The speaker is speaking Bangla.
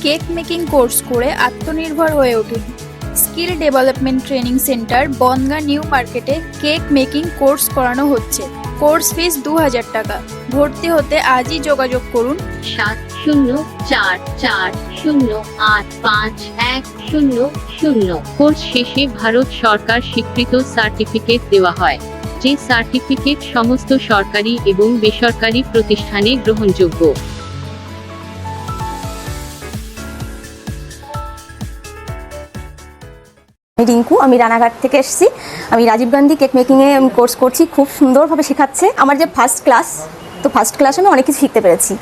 কেক মেকিং কোর্স করে আত্মনির্ভর হয়ে উঠুন। Skill development training centre Bongaon new মার্কেটে কেক মেকিং কোর্স করানো হচ্ছে। কোর্স ফিস 2000 টাকা। ভর্তি হতে আজই যোগাযোগ করুন 7044085100। কোর্স শেষে ভারত সরকার স্বীকৃত সার্টিফিকেট দেওয়া হয়, যে সার্টিফিকেট সমস্ত সরকারি এবং বেসরকারি প্রতিষ্ঠানে গ্রহণযোগ্য। রিঙ্কু, আমি রানাঘাট থেকে এসেছি। আমি রাজীব গান্ধী কেক মেকিংয়ে কোর্স করছি, খুব সুন্দরভাবে শেখাচ্ছে। আমার যে ফার্স্ট ক্লাস আমি অনেক কিছু শিখতে পেরেছি।